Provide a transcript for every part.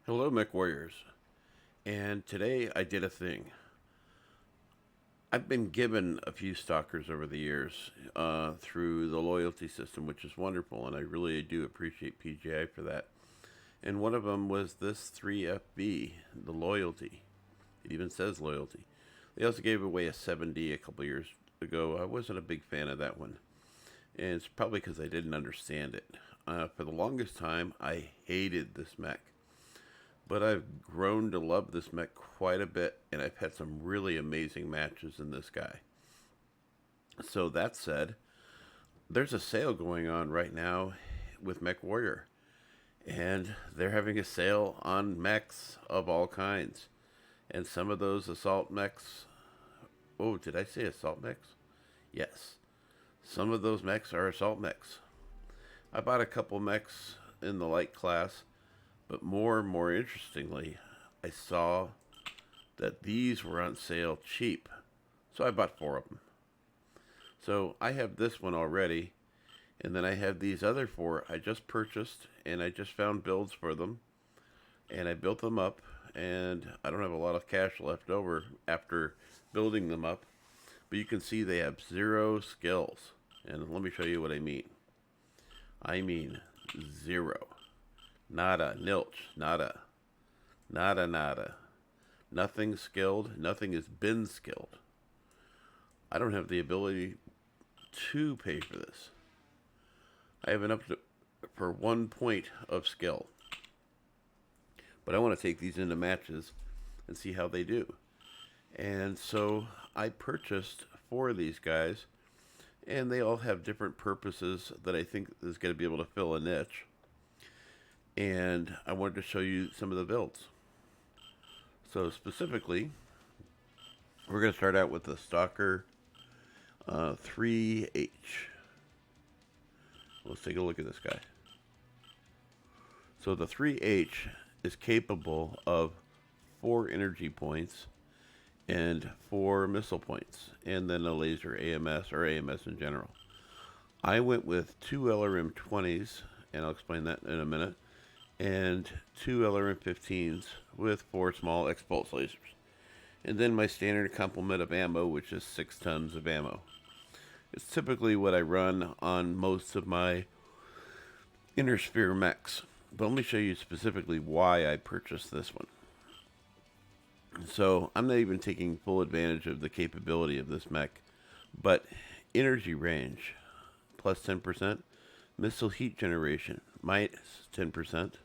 Hello, Mechwarriors, and today I did a thing. I've been given a few stalkers over the years through the loyalty system, which is wonderful, and I really do appreciate PGI for that. And one of them was this 3FB, the loyalty. It even says loyalty. They also gave away a 7D a couple years ago. I wasn't a big fan of that one, and it's probably because I didn't understand it. For the longest time, I hated this mech. But I've grown to love this mech quite a bit, and I've had some really amazing matches in this guy. So that said, there's a sale going on right now with Mechwarrior, and they're having a sale on mechs of all kinds. And some of those assault mechs. Oh, did I say assault mechs? Yes. Some of those mechs are assault mechs. I bought a couple mechs in the light class. But more interestingly, I saw that these were on sale cheap. So I bought 4 of them. So I have this one already. And then I have these other 4 I just purchased. And I just found builds for them. And I built them up. And I don't have a lot of cash left over after building them up. But you can see they have 0 skills. And let me show you what I mean. I mean 0. Nada, nilch, nada, nada, nada. Nothing skilled, nothing has been skilled. I don't have the ability to pay for this. I have enough for 1 point of skill. But I want to take these into matches and see how they do. And so I purchased 4 of these guys, and they all have different purposes that I think is going to be able to fill a niche. And I wanted to show you some of the builds. So specifically, we're going to start out with the Stalker 3H. Let's take a look at this guy. So the 3H is capable of 4 energy points and 4 missile points, and then a laser AMS or AMS in general. I went with 2 LRM-20s, and I'll explain that in a minute, and 2 LRM-15s with 4 small X-pulse lasers. And then my standard complement of ammo, which is 6 tons of ammo. It's typically what I run on most of my inner sphere mechs. But let me show you specifically why I purchased this one. So I'm not even taking full advantage of the capability of this mech, but energy range plus 10%, missile heat generation minus 10%,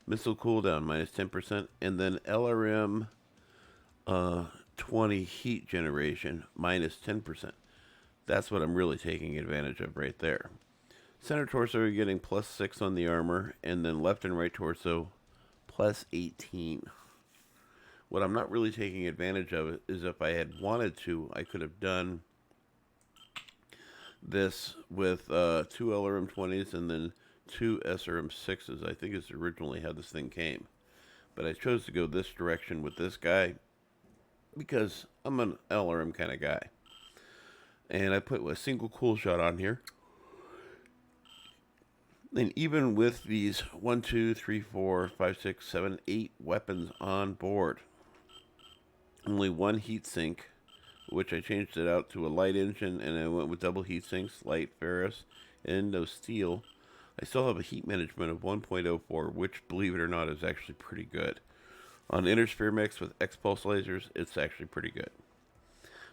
missile cooldown minus 10%, and then LRM 20 heat generation minus 10%. That's what I'm really taking advantage of right there. Center torso, you're getting plus 6 on the armor, and then left and right torso plus 18. What I'm not really taking advantage of is if I had wanted to, I could have done this with 2 LRM-20s and then 2 SRM-6s. I think it's originally how this thing came. But I chose to go this direction with this guy because I'm an LRM kind of guy. And I put a single cool shot on here. And even with these 1, 2, 3, 4, 5, 6, 7, 8 weapons on board, only 1 heat sink, which I changed it out to a light engine, and I went with double heat sinks, light ferrous, and no steel. I still have a heat management of 1.04, which, believe it or not, is actually pretty good. On inner sphere mix with X-pulse lasers, it's actually pretty good.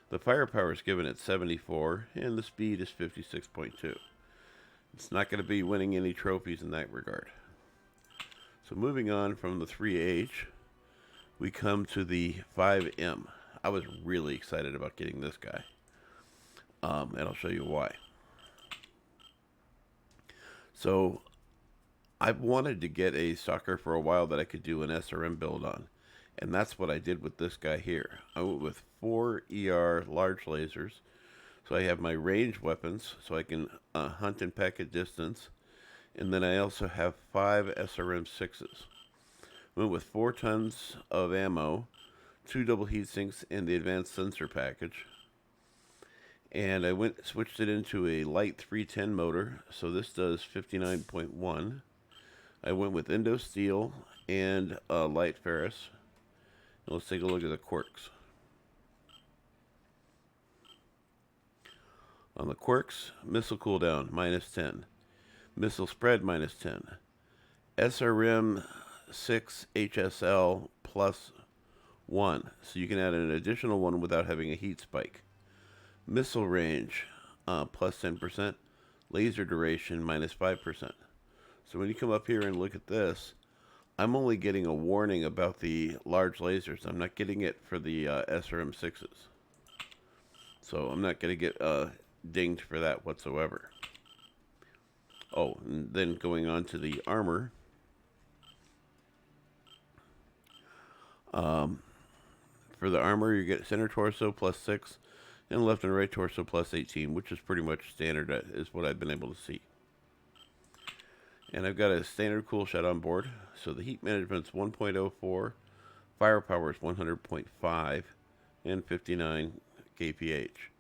The firepower is given at 74, and the speed is 56.2. It's not going to be winning any trophies in that regard. So moving on from the 3H, we come to the 5M. I was really excited about getting this guy, and I'll show you why. So I've wanted to get a stalker for a while that I could do an SRM build on, and that's what I did with this guy here. I went with 4 ER large lasers, so I have my range weapons, so I can hunt and peck at distance, and then I also have 5 SRM-6s. Went with 4 tons of ammo, 2 double heat sinks, and the advanced sensor package. And I switched it into a light 310 motor, so this does 59.1. I went with Indo Steel and Light Ferrous. Let's take a look at the quirks. On the quirks, missile cooldown -10, missile spread -10, SRM 6 HSL +1, so you can add an additional one without having a heat spike. Missile range +10%, laser duration -5%. So when you come up here and look at this, I'm only getting a warning about the large lasers. I'm not getting it for the SRM6s. So I'm not going to get dinged for that whatsoever. Oh, and then going on to the armor. For the armor, you get center torso +6 and left and right torso +18, which is pretty much standard, is what I've been able to see. And I've got a standard cool shot on board. So the heat management's 1.04, firepower is 100.5, and 59 kph.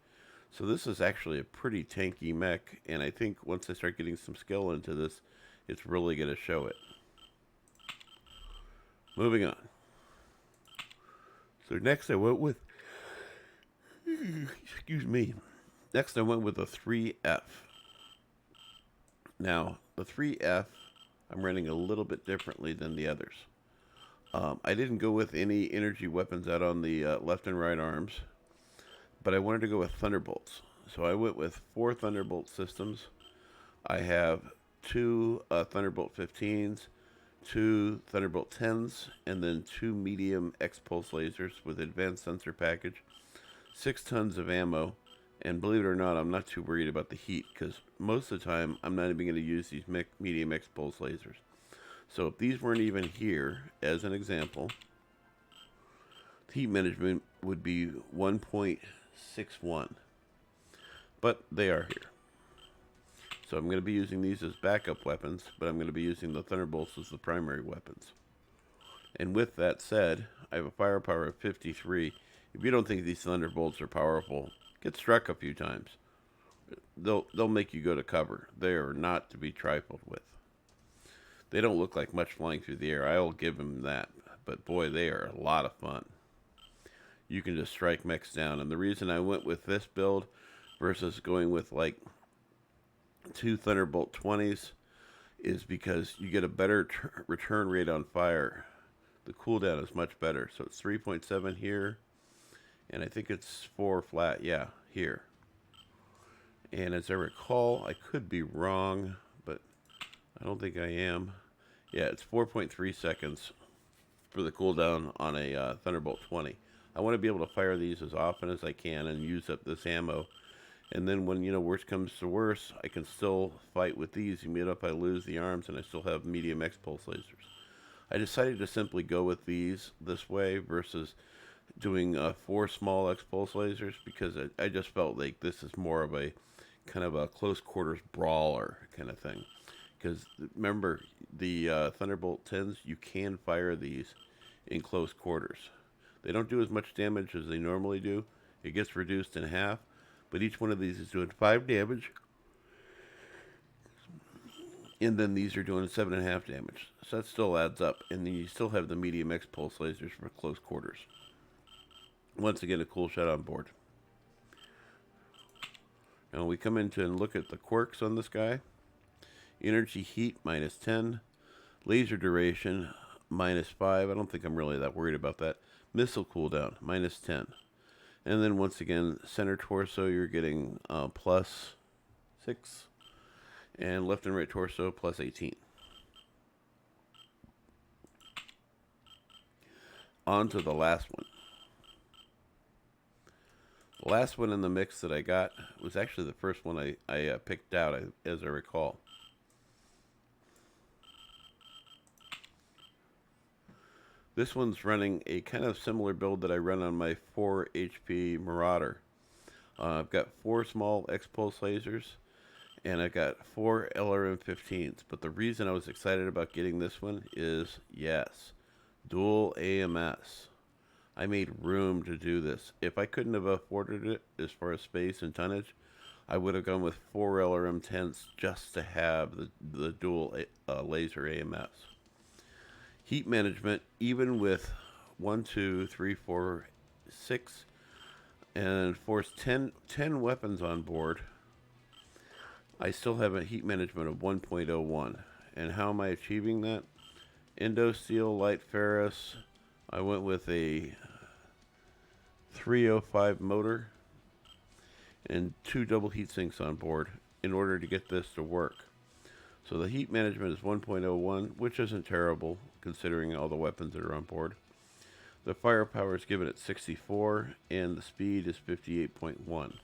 So this is actually a pretty tanky mech, and I think once I start getting some skill into this, it's really going to show it. Moving on. So next I went with, excuse me, next I went with a 3F. Now, the 3F, I'm running a little bit differently than the others. I didn't go with any energy weapons out on the left and right arms, but I wanted to go with Thunderbolts. So I went with 4 Thunderbolt systems. I have 2 Thunderbolt 15s, 2 Thunderbolt 10s, and then 2 medium X-Pulse lasers with advanced sensor package, 6 tons of ammo, and believe it or not, I'm not too worried about the heat, because most of the time, I'm not even going to use these medium X-Pulse lasers. So if these weren't even here, as an example, the heat management would be 1.61. But they are here. So I'm going to be using these as backup weapons, but I'm going to be using the Thunderbolts as the primary weapons. And with that said, I have a firepower of 53. If you don't think these Thunderbolts are powerful, get struck a few times. They'll make you go to cover. They are not to be trifled with. They don't look like much flying through the air. I will give them that. But boy, they are a lot of fun. You can just strike mechs down. And the reason I went with this build versus going with like 2 Thunderbolt 20s is because you get a better return rate on fire. The cooldown is much better. So it's 3.7 here. And I think it's 4 flat. Yeah, here. And as I recall, I could be wrong, but I don't think I am. Yeah, it's 4.3 seconds for the cooldown on a Thunderbolt 20. I want to be able to fire these as often as I can and use up this ammo. And then when, worst comes to worst, I can still fight with these. Even if I lose the arms and I still have medium X-Pulse lasers. I decided to simply go with these this way versus doing 4 small X-Pulse lasers because I just felt like this is more of a kind of a close quarters brawler kind of thing. Because remember, the Thunderbolt 10s, you can fire these in close quarters. They don't do as much damage as they normally do. It gets reduced in half, but each one of these is doing 5 damage. And then these are doing 7.5 damage. So that still adds up. And then you still have the medium X-Pulse lasers for close quarters. Once again, a cool shot on board. Now we come into and look at the quirks on this guy. Energy heat -10. Laser duration -5. I don't think I'm really that worried about that. Missile cooldown -10. And then once again, center torso, you're getting +6. And left and right torso +18. On to the last one. The last one in the mix that I got was actually the first one I picked out, as I recall. This one's running a kind of similar build that I run on my 4 HP Marauder. I've got 4 small X-Pulse lasers, and I've got 4 LRM-15s. But the reason I was excited about getting this one is, yes, dual AMS. I made room to do this. If I couldn't have afforded it as far as space and tonnage, I would have gone with 4 LRM-10s just to have the dual laser AMS. Heat management, even with 1, 2, 3, 4, 6, and force 10 weapons on board, I still have a heat management of 1.01. And how am I achieving that? Indo steel, light ferrous. I went with a 305 motor and 2 double heat sinks on board in order to get this to work. So the heat management is 1.01, which isn't terrible considering all the weapons that are on board. The firepower is given at 64, and the speed is 58.1.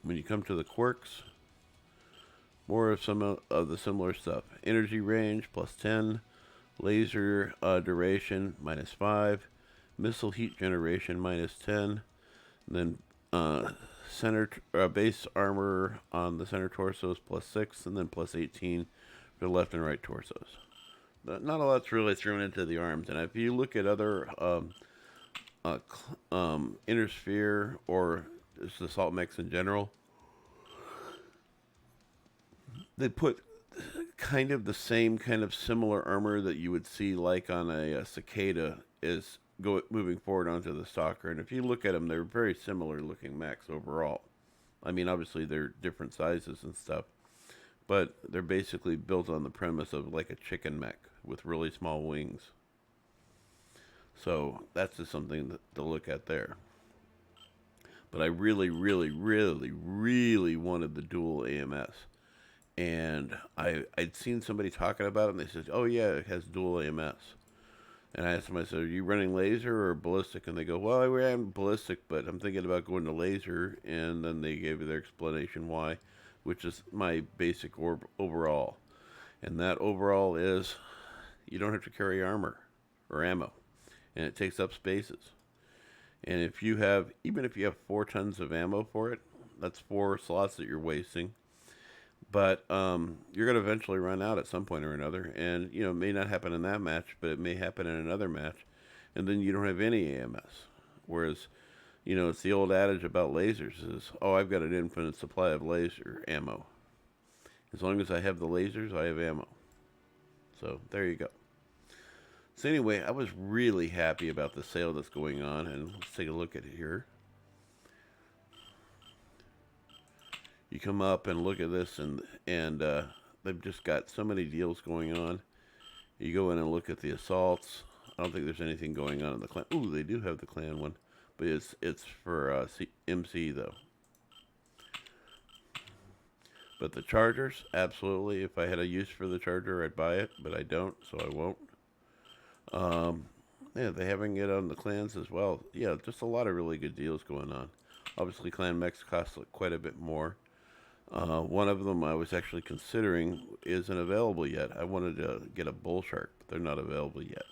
When you come to the quirks, more of some of the similar stuff. Energy range, plus 10. Laser duration, minus 5. Missile heat generation, minus 10. And then center base armor on the center torsos, plus 6. And then plus 18 for the left and right torsos. But not a lot's really thrown into the arms. And if you look at other inner sphere or just assault mechs in general, they put kind of the same kind of similar armor that you would see like on a cicada is moving forward onto the Stalker. And if you look at them, they're very similar looking mechs overall. I mean, obviously they're different sizes and stuff, but they're basically built on the premise of like a chicken mech with really small wings. So that's just something to look at there. But I really, really, really, really wanted the dual AMS. And I'd seen somebody talking about it, and they said, oh yeah, it has dual AMS. And I asked them, I said, are you running laser or ballistic? And they go, well, I ran ballistic, but I'm thinking about going to laser. And then they gave their explanation why, which is my basic overall. And that overall is, you don't have to carry armor or ammo, and it takes up spaces. And if you have, even if you have 4 tons of ammo for it, that's 4 slots that you're wasting. But you're going to eventually run out at some point or another. And, you know, it may not happen in that match, but it may happen in another match. And then you don't have any AMS. Whereas, you know, it's the old adage about lasers is, oh, I've got an infinite supply of laser ammo. As long as I have the lasers, I have ammo. So there you go. So anyway, I was really happy about the sale that's going on. And let's take a look at it here. You come up and look at this, and they've just got so many deals going on. You go in and look at the assaults. I don't think there's anything going on in the clan. Ooh, they do have the clan one, but it's for MC though. But the chargers, absolutely. If I had a use for the charger, I'd buy it, but I don't, so I won't. Yeah, they having it on the clans as well. Yeah, just a lot of really good deals going on. Obviously, clan mechs cost quite a bit more. One of them I was actually considering isn't available yet. I wanted to get a bull shark, but they're not available yet.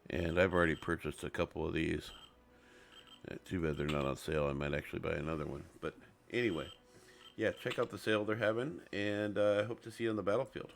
And I've already purchased a couple of these. Too bad they're not on sale. I might actually buy another one. But anyway, yeah, check out the sale they're having, and I hope to see you on the battlefield.